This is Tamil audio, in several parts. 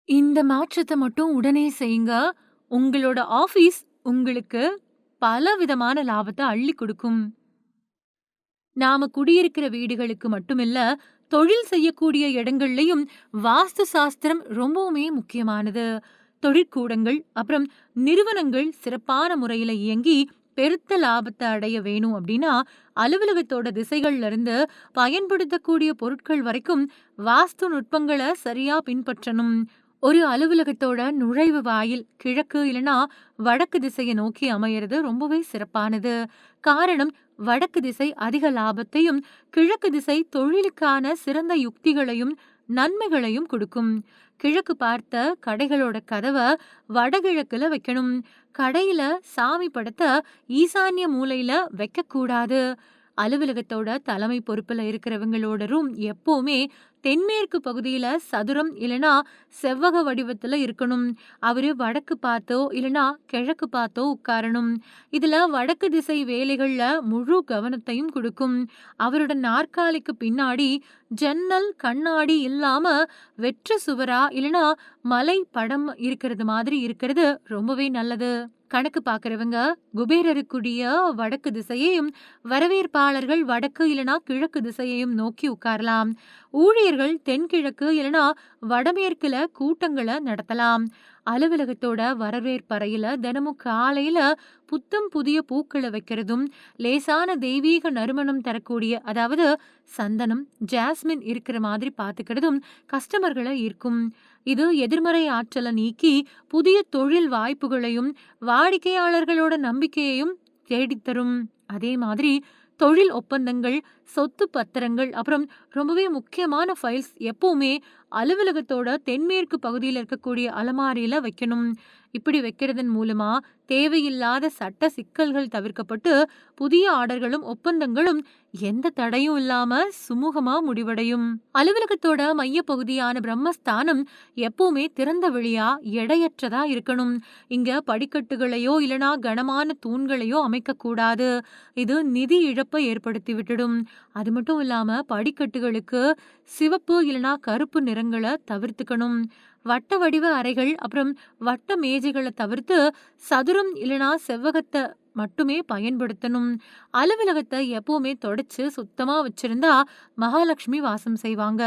இந்த மாற்றத்த மட்டும் உடனே செய்யுங்க. உங்களோட ஆஃபீஸ் உங்களுக்கு பலவிதமான லாபத்த அள்ளிக் குடுக்கும். நாம குடியிருக்கிற வீடுகளுக்கு மட்டுமில்ல, தொழில் செய்யக்கூடிய இடங்கள்லயும் வாஸ்து சாஸ்திரம் ரொம்பவுமே முக்கியமானது. தொழிற்கூடங்கள், அப்புறம் நிறுவனங்கள் சிறப்பான முறையில இயங்கி பெருத்த லாபத்த அடைய வேணும் அப்டின்னா, அலுவலகத்தோட திசைகள்ல இருந்து பயன்படுத்தக்கூடிய பொருட்கள் வரைக்கும் வாஸ்து நுட்பங்கள சரியா பின்பற்றணும். ஒரு அலுவலகத்தோட நுழைவு வாயில் கிழக்கு இல்லனா வடக்கு திசைய நோக்கி அமையறது ரொம்பவே சிறப்பானது. காரணம், வடக்கு திசை அதிக லாபத்தையும், கிழக்கு திசை தொழிலுக்கான சிறந்த யுக்திகளையும், நன்மைகளையும் குடுக்கும். கிழக்கு பார்த்த கடைகளோட கதவ வடகிழக்குல வைக்கணும். கடையில சாமி படத்த ஈசான்ய மூலையில வைக்கக்கூடாது. அலுவலகத்தோட தலைமை பொறுப்புல இருக்கிறவங்களோட ரூம் எப்பவுமே தென்மேற்கு பகுதியில சதுரம் இல்லனா செவ்வக வடிவத்துல இருக்கணும். அவரு வடக்கு பார்த்தோ இல்லனா கிழக்கு பார்த்தோ உட்காரணும். இதுல வடக்கு திசை வேலைகள்ல முழு கவனத்தையும் குடுக்கும். அவரோட நாற்காலிக்கு பின்னாடி ஜன்னல், கண்ணாடி இல்லாம வெற்று சுவரா இல்லனா மலை படம் இருக்கிறது மாதிரி இருக்கிறது ரொம்பவே நல்லது. கணக்கு பார்க்கிறவங்க குபேரருக்குரிய வடக்கு திசையையும், வரவேற்பாளர்கள் வடக்கு இல்லனா கிழக்கு திசையையும் நோக்கி உட்காரலாம். ஊழியர்கள் தென்கிழக்கு இல்லனா வடமேற்குல கூட்டங்கள நடத்தலாம். அலுவலகத்தோட வரவேற்பறையில தினமும் காலையில புத்தம் புதிய பூக்கள வைக்கிறதும், லேசான தெய்வீக நறுமணம் தரக்கூடிய அதாவது சந்தனம், ஜாஸ்மின் இருக்கிற மாதிரி பார்த்துக்கிறதும் கஸ்டமர்கள ஈர்க்கும். இது எதிர்மறை ஆற்றல நீக்கி புதிய தொழில் வாய்ப்புகளையும், வாடிக்கையாளர்களோட நம்பிக்கையையும் தேடித்தரும். அதே மாதிரி தொழில் ஒப்பந்தங்கள், சொத்து பத்திரங்கள், அப்புறம் ரொம்பவே முக்கியமான ஃபைல்ஸ் எப்பவுமே அலுவலகத்தோட தென்மேற்கு பகுதியில இருக்கக்கூடிய அலமாரியில வைக்கணும். இப்படி வைக்கிறதன் மூலமா தேவையில்லாத சட்ட சிக்கல்கள் தவிர்க்கப்பட்டு, புதிய ஆர்டர்களும், ஒப்பந்தங்களும் எந்த தடையும் இல்லாம சுமூகமா முடிவடையும். அலுவலகத்தோட மையப்பகுதியான பிரம்மஸ்தானம் எப்பவுமே திறந்த வெளியா, எடையற்றதா இருக்கணும். இங்க படிக்கட்டுகளையோ இல்லனா கனமான தூண்களையோ அமைக்கக்கூடாது. இது நிதி இழப்பை ஏற்படுத்தி விட்டுடும். அது மட்டும் இல்லாம படிக்கட்டுகளுக்கு சிவப்பு இல்லனா கருப்பு நிறங்கள தவிர்த்துக்கணும். வட்ட வடிவ அறைகள், அப்புறம் வட்ட மேஜைகள தவிர்த்து சதுரம் இல்லனா செவ்வகத்த மட்டுமே பயன்படுத்தணும். அலுவலகத்த எப்பவுமே தொடச்சு சுத்தமா வச்சிருந்தா மகாலட்சுமி வாசம் செய்வாங்க.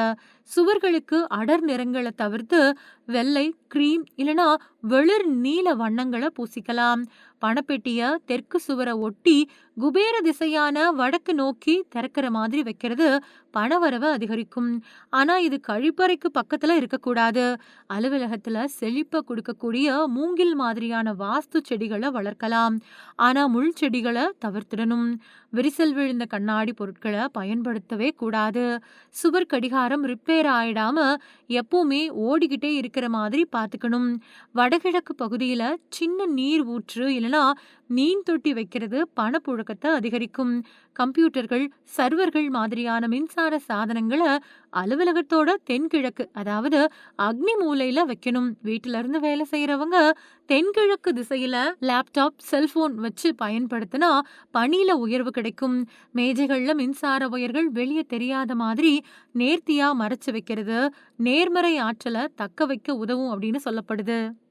சுவர்களுக்கு அடர் நிறங்கள தவிர்த்து வெள்ளை, கிரீம் இல்லனா வெளிர் நீல வண்ணங்கள பூசிக்கலாம். பணப்பெட்டிய தெற்கு சுவர ஒட்டி குபேர திசையான வடக்கு நோக்கி திறக்கிற மாதிரி வைக்கிறது பணவரவ அதிகரிக்கும். ஆனா இது கழிப்பறைக்கு பக்கத்துல இருக்கக்கூடாது. அலுவலகத்துல செழிப்ப கொடுக்கக்கூடிய மூங்கில் மாதிரியான வாஸ்து செடிகள வளர்க்கலாம். ஆனா முள் செடிகள தவிர்த்திடணும். விரிசல் விழுந்த கண்ணாடி பொருட்கள பயன்படுத்தவே கூடாது. சுவர் கடிகாரம் ரிப்பேர் ஆயிடாம எப்பவுமே ஓடிக்கிட்டே இருக்கிற மாதிரி பார்த்துக்கணும். வடகிழக்கு பகுதியில சின்ன நீர் ஊற்று இல்லனா மீன் தொட்டி வைக்கிறது பணப்புழக்கத்த அதிகரிக்கும். கம்ப்யூட்டர்கள், சர்வர்கள் மாதிரியான மின்சார சாதனங்கள அலுவலகத்தோட தென்கிழக்கு அதாவது அக்னி மூலையில வைக்கணும். வீட்டுல இருந்து வேலை செய்யறவங்க தென்கிழக்கு திசையில லேப்டாப், செல்போன் வச்சு பயன்படுத்தினா பணியில உயர்வு கிடைக்கும். மேஜைகள்ல மின்சார உயர்கள் வெளியே தெரியாத மாதிரி நேர்த்தியா மறைச்சு வைக்கிறது நேர்மறை ஆற்றல தக்க வைக்க உதவும் அப்படின்னு சொல்லப்படுது.